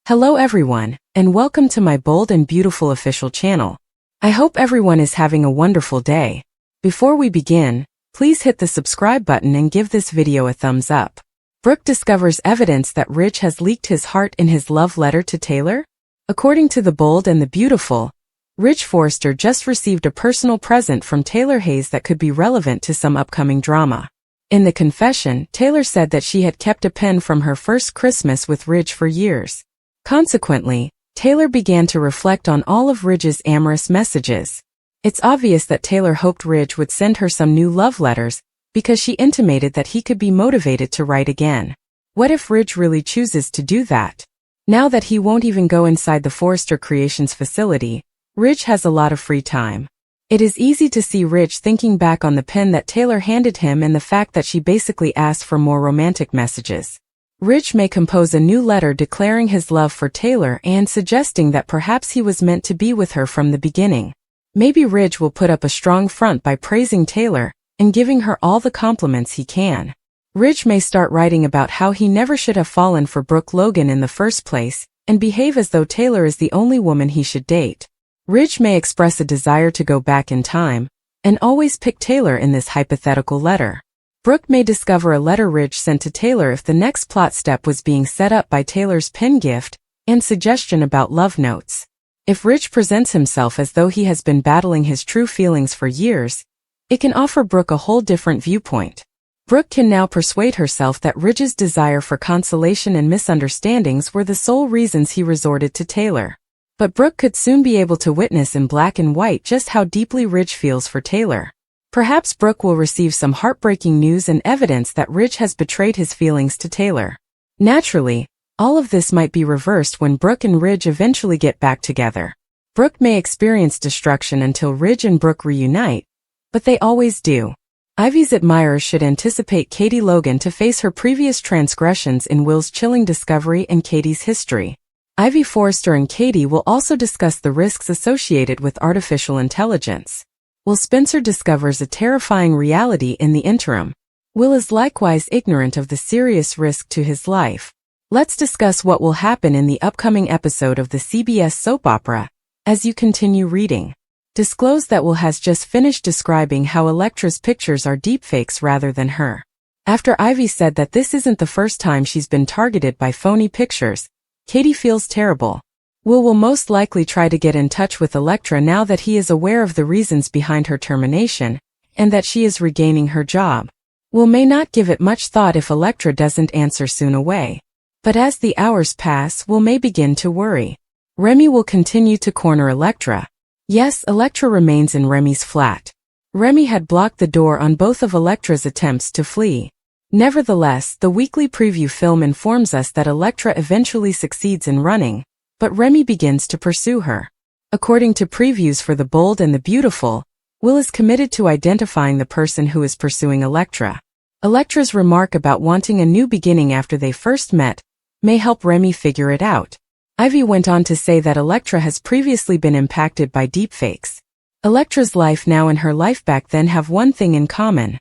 Hello everyone, and welcome to my bold and beautiful official channel. I hope everyone is having a wonderful day. Before we begin, please hit the subscribe button and give this video a thumbs up. Brooke discovers evidence that Rich has leaked his heart in his love letter to Taylor. According to The Bold and the Beautiful, Rich Forrester just received a personal present from Taylor Hayes that could be relevant to some upcoming drama. In the confession, Taylor said that she had kept a pen from her first Christmas with Rich for years. Consequently, Taylor began to reflect on all of Ridge's amorous messages. It's obvious that Taylor hoped Ridge would send her some new love letters, because she intimated that he could be motivated to write again. What if Ridge really chooses to do that? Now that he won't even go inside the Forrester Creations facility, Ridge has a lot of free time. It is easy to see Ridge thinking back on the pen that Taylor handed him and the fact that she basically asked for more romantic messages. Ridge may compose a new letter declaring his love for Taylor and suggesting that perhaps he was meant to be with her from the beginning. Maybe Ridge will put up a strong front by praising Taylor and giving her all the compliments he can. Ridge may start writing about how he never should have fallen for Brooke Logan in the first place and behave as though Taylor is the only woman he should date. Ridge may express a desire to go back in time and always pick Taylor in this hypothetical letter. Brooke may discover a letter Ridge sent to Taylor if the next plot step was being set up by Taylor's pen gift and suggestion about love notes. If Ridge presents himself as though he has been battling his true feelings for years, it can offer Brooke a whole different viewpoint. Brooke can now persuade herself that Ridge's desire for consolation and misunderstandings were the sole reasons he resorted to Taylor. But Brooke could soon be able to witness in black and white just how deeply Ridge feels for Taylor. Perhaps Brooke will receive some heartbreaking news and evidence that Ridge has betrayed his feelings to Taylor. Naturally, all of this might be reversed when Brooke and Ridge eventually get back together. Brooke may experience destruction until Ridge and Brooke reunite, but they always do. Ivy's admirers should anticipate Katie Logan to face her previous transgressions in Will's chilling discovery and Katie's history. Ivy Forrester and Katie will also discuss the risks associated with artificial intelligence. Will Spencer discovers a terrifying reality in the interim. Will is likewise ignorant of the serious risk to his life. Let's discuss what will happen in the upcoming episode of the CBS soap opera. As you continue reading, disclose that Will has just finished describing how Elektra's pictures are deepfakes rather than her. After Ivy said that this isn't the first time she's been targeted by phony pictures, Katie feels terrible. Will most likely try to get in touch with Elektra now that he is aware of the reasons behind her termination, and that she is regaining her job. Will may not give it much thought if Elektra doesn't answer soon away. But as the hours pass, Will may begin to worry. Remy will continue to corner Elektra. Yes, Elektra remains in Remy's flat. Remy had blocked the door on both of Elektra's attempts to flee. Nevertheless, the weekly preview film informs us that Elektra eventually succeeds in running, but Remy begins to pursue her. According to previews for The Bold and the Beautiful, Will is committed to identifying the person who is pursuing Elektra. Elektra's remark about wanting a new beginning after they first met may help Remy figure it out. Ivy went on to say that Elektra has previously been impacted by deepfakes. Elektra's life now and her life back then have one thing in common: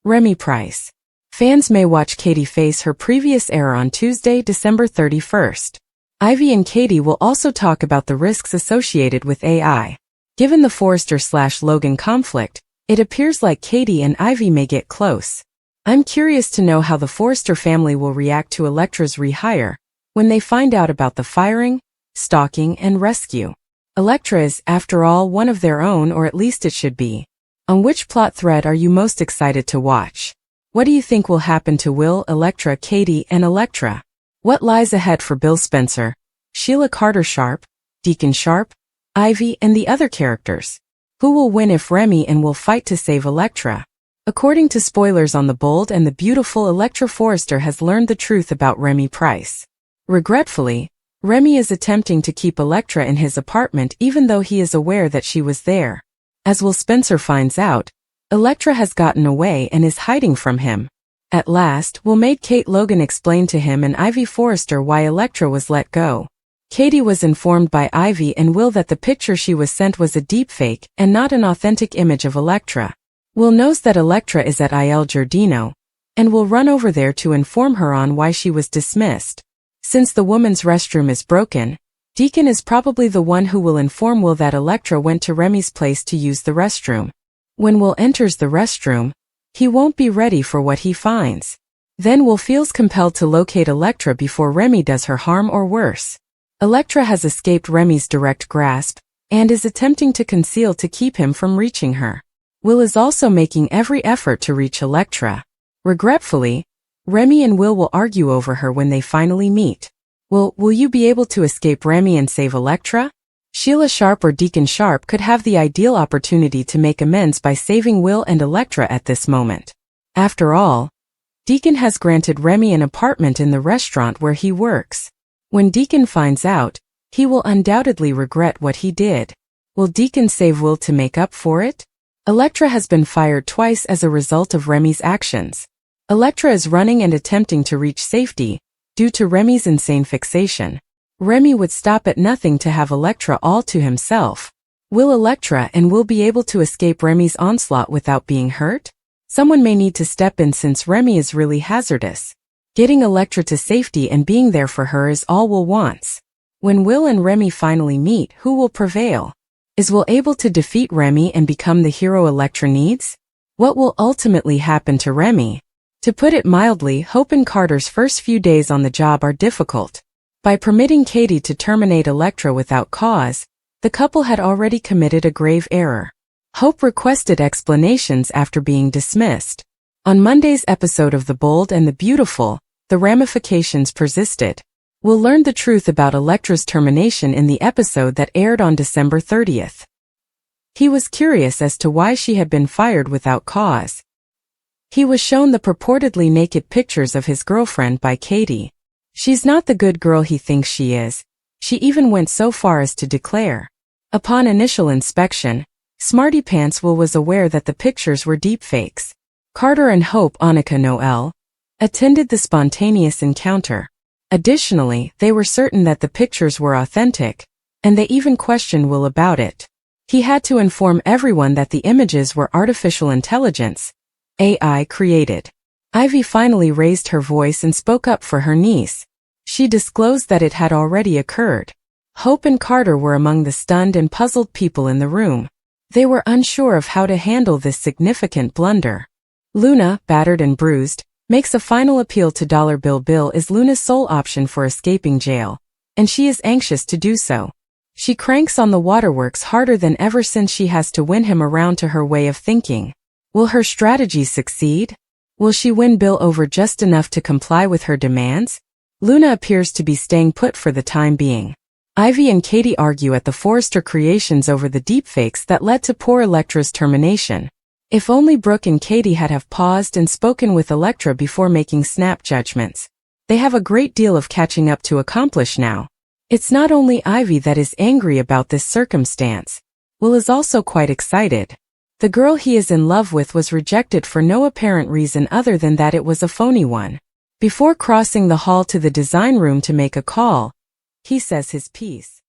Remy Price. Fans may watch Katie face her previous error on Tuesday, December 31st. Ivy and Katie will also talk about the risks associated with AI. Given the Forrester/Logan conflict, it appears like Katie and Ivy may get close. I'm curious to know how the Forrester family will react to Elektra's rehire when they find out about the firing, stalking, and rescue. Elektra is, after all, one of their own, or at least it should be. On which plot thread are you most excited to watch? What do you think will happen to Will, Elektra, Katie, and Elektra? What lies ahead for Bill Spencer, Sheila Carter Sharp, Deacon Sharp, Ivy, and the other characters? Who will win if Remy and Will fight to save Elektra? According to spoilers on The Bold and the Beautiful, Elektra Forrester has learned the truth about Remy Price. Regretfully, Remy is attempting to keep Elektra in his apartment even though he is aware that she was there. As Will Spencer finds out, Elektra has gotten away and is hiding from him. At last, Will made Kate Logan explain to him and Ivy Forrester why Elektra was let go. Katie was informed by Ivy and Will that the picture she was sent was a deepfake and not an authentic image of Elektra. Will knows that Elektra is at Il Giardino, and will run over there to inform her on why she was dismissed. Since the woman's restroom is broken, Deacon is probably the one who will inform Will that Electra went to Remy's place to use the restroom. When Will enters the restroom, he won't be ready for what he finds. Then Will feels compelled to locate Electra before Remy does her harm or worse. Electra has escaped Remy's direct grasp and is attempting to conceal to keep him from reaching her. Will is also making every effort to reach Electra. Regretfully, Remy and Will argue over her when they finally meet. Will you be able to escape Remy and save Electra? Sheila Sharp or Deacon Sharp could have the ideal opportunity to make amends by saving Will and Electra at this moment. After all, Deacon has granted Remy an apartment in the restaurant where he works. When Deacon finds out, he will undoubtedly regret what he did. Will Deacon save Will to make up for it? Electra has been fired twice as a result of Remy's actions. Electra is running and attempting to reach safety due to Remy's insane fixation. Remy would stop at nothing to have Electra all to himself. Will Electra and Will be able to escape Remy's onslaught without being hurt? Someone may need to step in since Remy is really hazardous. Getting Electra to safety and being there for her is all Will wants. When Will and Remy finally meet, who will prevail? Is Will able to defeat Remy and become the hero Electra needs? What will ultimately happen to Remy? To put it mildly, Hope and Carter's first few days on the job are difficult. By permitting Katie to terminate Electra without cause, the couple had already committed a grave error. Hope requested explanations after being dismissed. On Monday's episode of The Bold and the Beautiful, the ramifications persisted. We'll learn the truth about Electra's termination in the episode that aired on December 30th. He was curious as to why she had been fired without cause. He was shown the purportedly naked pictures of his girlfriend by Katie. She's not the good girl he thinks she is. She even went so far as to declare. Upon initial inspection, Smarty Pants Will was aware that the pictures were deepfakes. Carter and Hope Annika Noel attended the spontaneous encounter. Additionally, they were certain that the pictures were authentic, and they even questioned Will about it. He had to inform everyone that the images were artificial intelligence, AI created. Ivy finally raised her voice and spoke up for her niece. She disclosed that it had already occurred. Hope and Carter were among the stunned and puzzled people in the room. They were unsure of how to handle this significant blunder. Luna, battered and bruised, makes a final appeal to Dollar Bill is Luna's sole option for escaping jail, and she is anxious to do so. She cranks on the waterworks harder than ever since she has to win him around to her way of thinking. Will her strategy succeed? Will she win Bill over just enough to comply with her demands? Luna appears to be staying put for the time being. Ivy and Katie argue at the Forrester Creations over the deepfakes that led to poor Electra's termination. If only Brooke and Katie had paused and spoken with Electra before making snap judgments. They have a great deal of catching up to accomplish now. It's not only Ivy that is angry about this circumstance. Will is also quite excited. The girl he is in love with was rejected for no apparent reason other than that it was a phony one. Before crossing the hall to the design room to make a call, he says his piece.